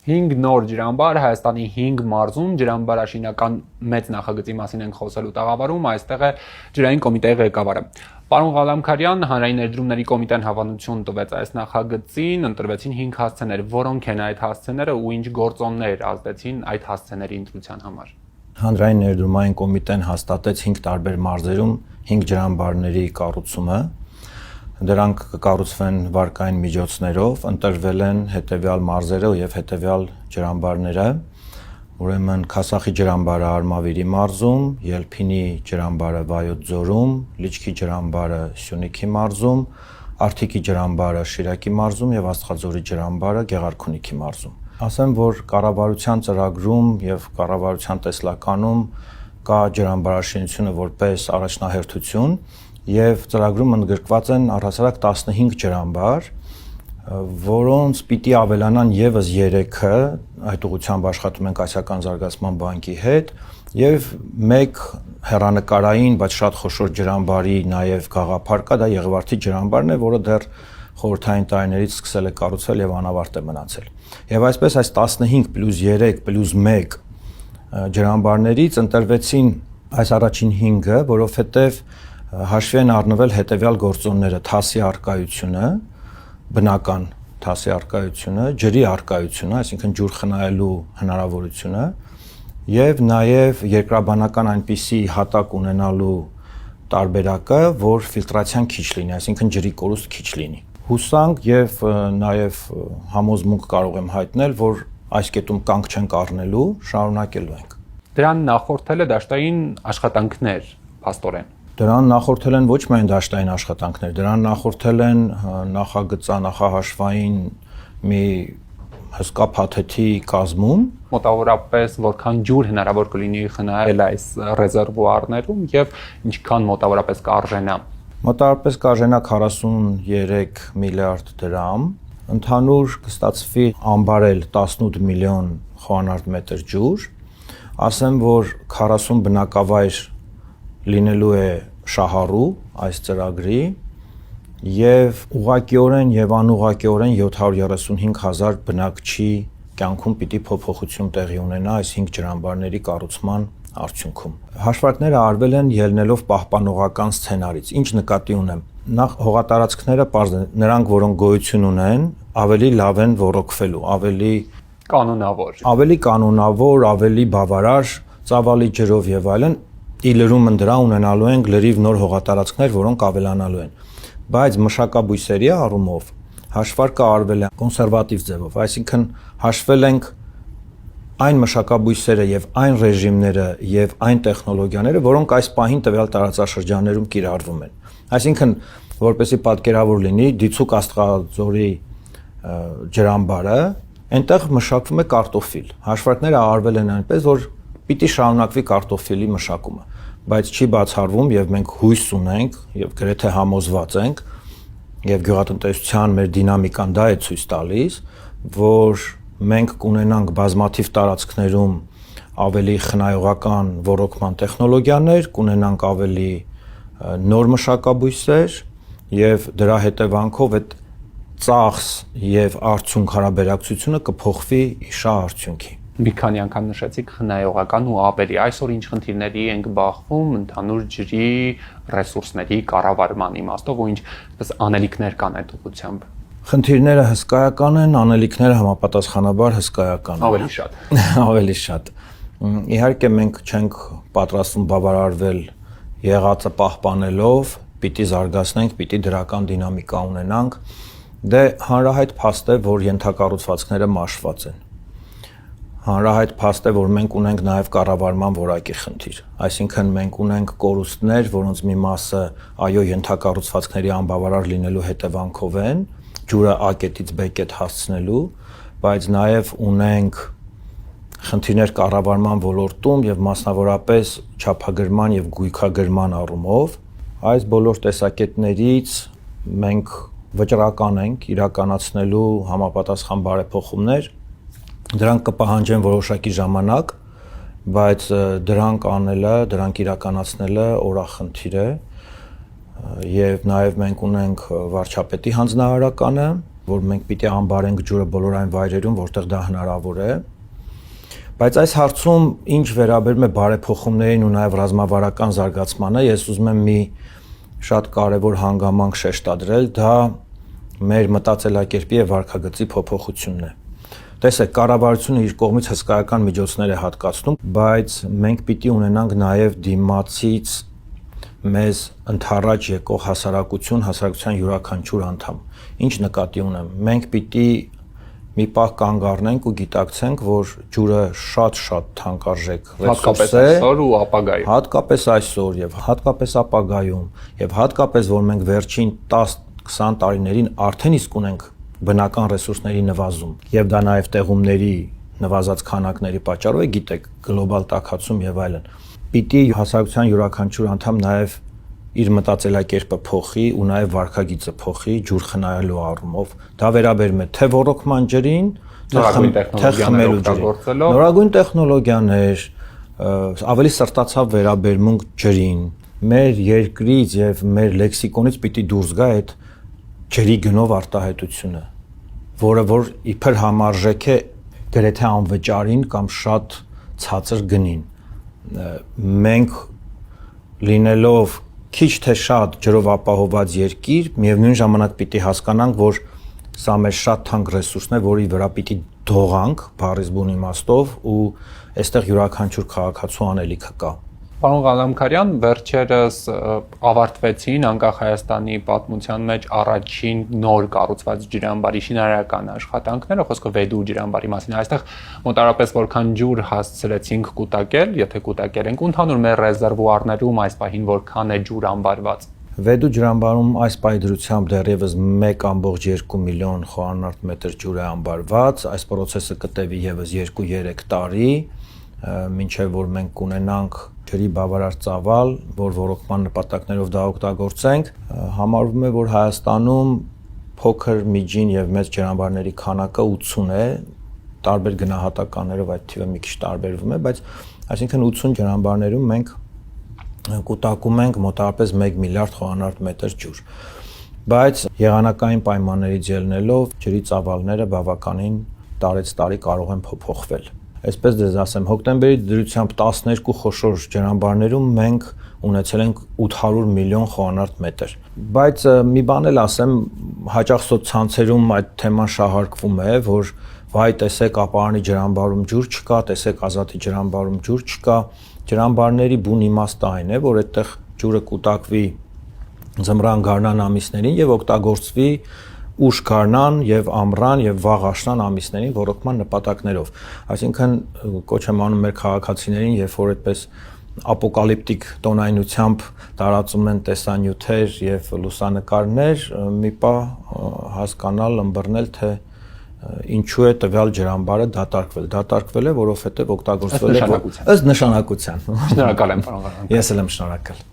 5 նոր ջրամբար Հայաստանի 5 մարզում ջրամբարաշինական մեծ նախագծի մասին ենք խոսելու տաղավարում, այստեղ է ջրային կոմիտեի ղեկավարը։ Պարոն Ղալամքարյան, հանրային ներդրումների կոմիտեն հավանություն տվեց այս նախագծին, ընտրվեցին 5 հասցեներ, որոնք են այդ հասցեները ու ինչ գործոններ ազդեցին այդ հասցեների ընտրության համար։ Հանրային ներդրումային կոմիտեն հաստատեց 5 տարբեր մարզերում 5 ջրամբարների կառուցումը։ Դրանք կկառուցվեն վարկային միջոցներով, ընտրվել են հետևյալ մարզերը եւ հետևյալ ջրամբարները, ուրեմն Քասախի ջրամբարը Արմավիրի մարզում, Ելփինի ջրամբարը Վայոց ձորում, Լիչքի ջրամբարը Սյունիքի մարզում, Արթիկի ջրամբարը Շիրակի մարզում եւ Աստղաձորի ջրամբարը Գեղարքունիքի մարզում։ Ասեմ, որ կառավարության ծրագրում եւ կառավարության տեսլականում կա ջրամբարաշինությունը որպես առաջնահերթություն եւ ծրագրում ընդգրկված են առհասարակ 15 ջրամբար, որոնց պիտի ավելանան եւս 3-ը, այդ ուղղությամբ աշխատում ենք Ասիական զարգացման բանկի հետ, եւ մեկ հեռանկարային, բայց շատ խոշոր ջրամբարի նաեւ գաղափար կա, դա Եղվարդի ջրամբարն է, որը դեռ խորհրդային տարիներից սկսել է կառուցվել եւ անավարտ է մնացել։ Եվ այսպես այս 15 + 3 + 1 ջրամբարներից ընտրվեցին այս առաջին 5-ը, որովհետեւ հաշվի են առնվել հետևյալ գործոնները՝ թասի արկայությունը, բնական թասի արկայությունը, ջրի արկայությունը, այսինքն ջուր խնայելու հնարավորությունը եւ նաեւ երկրաբանական այնպիսի հատակ ունենալու տարբերակը, որ ֆիլտրացիան քիչ լինի, այսինքն ջրի կորուստ քիչ լինի։ Հուսանք եւ նաեւ համոզմունք կարող եմ հայտնել, որ այս կետում կանգ չենք առնելու, շարունակելու ենք։ Դրան նախորդել է դաշտային աշխատանքներ, փաստորեն։ Դրան նախորդել են ոչ միայն դաշտային աշխատանքներ, դրան նախորդել են նախահաշվային մի հսկա փաթեթի կազմում, մոտավորապես որքան ջուր հնարավոր կլինի խնայել այս ռեզերվուարներում եւ ինչքան մոտավորապես կարժենա։ Մոտավորապես կարժենա 43 միլիարդ դրամ, ընդհանուր կստացվի ամբարել 18 միլիոն խոհանարդ մետր ջուր, ասեմ, որ 40 բնակավայր լինելու է շահառու այս ծրագրի եւ ուղղակիորեն եւ անուղղակիորեն 735,000 բնակչի կյանքում պիտի փոփոխություն տեղի ունենա այս 5 ջրամբարների կառուցման արդյունքում։ Հաշվարկները արվել են ելնելով պահպանողական սցենարից։ Ինչ նկատի ունեմ։ Նախ հողատարածքները պարզ են, նրանք, որոնք գոյություն ունեն, ավելի լավ են ոռոգվելու, ավելի կանոնավոր, ավելի բավարար, ծավալի ջրով եւ այլն, իլրումը դրա ունենալու ենք լրիվ նոր հողատարածքներ, որոնք ավելանալու են։ Բայց մշակաբույսերի առումով հաշվարկը արվել է կոնսերվատիվ ձևով, այսինքն հաշվել ենք այն մշակաբույսերը եւ այն ռեժիմները եւ այն տեխնոլոգիաները, որոնք այս պահին տվյալ տարածաշրջաններում կիրառվում են։ Այսինքն, որպեսզի պատկերավոր լինի, Դիցուկ Աստղաձորի ջրամբարը, այնտեղ մշակվում է կարտոֆիլ։ Հաշվարկները արվել են այնպես, որ պիտի շարունակվի կարտոֆիլի մշակումը, բայց չի բացառվում եւ մենք հույս ունենք եւ գրեթե համոզված ենք եւ գյուղատնտեսության մեր դինամիկան դա է ցույց տալիս, որ մենք կունենանք բազմաթիվ տարածքներում ավելի խնայողական ոռոգման տեխնոլոգիաներ, կունենանք ավելի նոր մշակաբույսեր եւ դրա հետևանքով այդ ծախս եւ արդյունք հարաբերակցությունը կփոխվի իշա արդյունքի։ Մի քանի անգամ նշեցիք խնայողական ու ավելի, այսօր ինչ խնդիրների ենք բախվում ընդհանուր ջրի ռեսուրսների կառավարման իմաստով ու ինչպես անելիքներ կան այդ ուղղությամբ։ Խնդիրները հսկայական են, անելիքները համապատասխանաբար հսկայական են։ Ավելի շատ։ Ավելի շատ։ Իհարկե մենք չենք պատրաստվում բավարարվել եղածը պահպանելով, պիտի զարգացնենք, պիտի դրական դինամիկա ունենանք։ Դե հանրահայտ փաստ է, որ ենթակառուցվածքները մաշված են։ Հանրահայտ փաստ է, որ մենք ունենք նաև կառավարման որակի խնդիր։ Այսինքն մենք ունենք կորուստներ, որոնց մի մասը այո ենթակառուցվածքների անբավարար լինելու հետևանքով են, ջուրը A կետից B կետ հասցնելու, բայց նաև ունենք խնդիրներ կառավարման ոլորտում եւ մասնավորապես չափագրման եւ գույքագրման առումով։ Այս բոլոր տեսակետներից մենք վճռական ենք իրականացնելու համապատասխան բարեփոխումներ։ Դրանք կպահանջեն որոշակի ժամանակ, բայց դրանք անելը, դրանք իրականացնելը օրախնդիր է եւ նաեւ մենք ունենք վարչապետի հանձնարարականը, որ մենք պիտի անբարենք ջուրը բոլոր այն վայրերում, որտեղ դա հնարավոր է։ Բայց այս հարցում ինչ վերաբերում է բարեփոխումներին ու նաև ռազմավարական զարգացմանը, ես ուզում եմ մի շատ կարևոր հանգամանք շեշտադրել, դա մեր մտածելակերպի եւ վարքագծի փոփոխությունն է։ Տեսեք, կառավարությունը իր կողմից հսկայական միջոցներ է հատկացնում, բայց մենք պիտի ունենանք նաև դիմացից մեզ ընդառաջ եկող հասարակության յուրաքանչյուր անդամ։ Ինչ նկատի ունեմ։ Մենք պիտի մի պահ կանգ առնենք ու գիտակցենք, որ ջուրը շատ թանկարժեք ռեսուրս է, հատկապես այսօր եւ հատկապես ապագայում, եւ հատկապես որ մենք վերջին 10-20 տարիներին արդեն իսկ ունենք բնական ռեսուրսների նվազում, եւ դա նաեւ տեղումների նվազած քանակների պատճառով է, գիտեք, գլոբալ տաքացում եւ այլն։ Պիտի հասարակության յուրաքանչյուր անդամ նաեւ իր մտածելակերպը փոխի ու նաեւ վարքագիծը փոխի ջուր խնայելու առումով։ Դա վերաբերում է թե ոռոգման ջրին, թե խմելու ջրին։ Նորագույն տեխնոլոգիաներ, ավելի սրտացավ վերաբերմունք ջրին։ Մեր երկրից եւ մեր լեքսիկոնից պիտի դուրս գա այդ ջրի գնով արտահայտությունը, որը որ իբր համարժեք է գրեթե անվճարին կամ շատ ցածր գնին։ Մենք լինելով քիչ թե շատ ջրով ապահովված երկիր, միևնույն ժամանակ պիտի հասկանանք, որ սա մեր շատ թանկ ռեսուրսն է, որի վրա պիտի դողանք բառից բուն իմաստով ու այստեղ յուրաքանչյուր քաղաքացու անելիքը կա։ Պարոն Ղալամքարյան, վերջերս ավարտվեցին անկախ Հայաստանի պատմության մեջ առաջին նոր կառուցված ջրամբարի շինարարական աշխատանքները, խոսքը Վեդու ջրամբարի մասին։ Այստեղ մոտարապես որքան ջուր հասցրեցինք կուտակել, եթե կուտակել ենք, ընդհանուր մեր ռեզերվուարներում այս պահին որքան է ջուր ամբարված։ Վեդու ջրամբարում այս պայդրությամբ դեռևս 1.2 միլիոն խոհանարդ մետր ջուր է ամբարված, այս process-ը կտևի եւս 2-3 տարի, մինչեւ որ մենք կունենանք ջրի բավարար ծավալ, որ ոռոգման նպատակներով դա օգտագործենք, համարվում է, որ Հայաստանում փոքր, միջին եւ մեծ ջրամբարների քանակը 80 է, տարբեր գնահատականներով այդ թիվը մի քիչ տարբերվում է, բայց այսինքն 80 ջրամբարներում մենք կուտակում ենք մոտավորապես 1 միլիարդ խոհանարդ մետր ջուր։ Բայց եղանակային պայմաններից ելնելով ջրի ծավալները բավականին տարեցտարի կարող են փոփոխվել։ Այսպես դες ասեմ, հոկտեմբերի դրությամբ 12 խոշոր ջրամբարներում մենք ունեցել ենք 800 միլիոն խոհանարդ մետր։ Բայց մի բան էլ ասեմ, հաճախ սոցցանցերում այդ թեման շահարկվում է, որ վայ, տեսեք, Ապարանի ջրամբարում ջուր չկա, տեսեք, Ազատի ջրամբարում ջուր չկա։ Ջրամբարների բուն իմաստը այն է, որ այդտեղ ջուրը կուտակվի ձմռան գարնան ամիսներին եւ օգտագործվի ուշ գարնան եւ ամռան եւ վաղ աշնան ամիսներին ոռոգման նպատակներով։ Այսինքն կոչ եմ անում մեր քաղաքացիներին, երբ որ այդպես ապոկալիպտիկ տոնայնությամբ տարածում են տեսանյութեր եւ լուսանկարներ, մի պահ հասկանալ, ըմբռնել, թե ինչու է տվյալ ջրամբարը դատարկվել։ Դատարկվել է, որովհետեւ օգտագործվել է ըստ նշանակության։ Շնորհակալ եմ, պարոն Ղալամքարյան։ Ես էլ եմ շնորհակալ։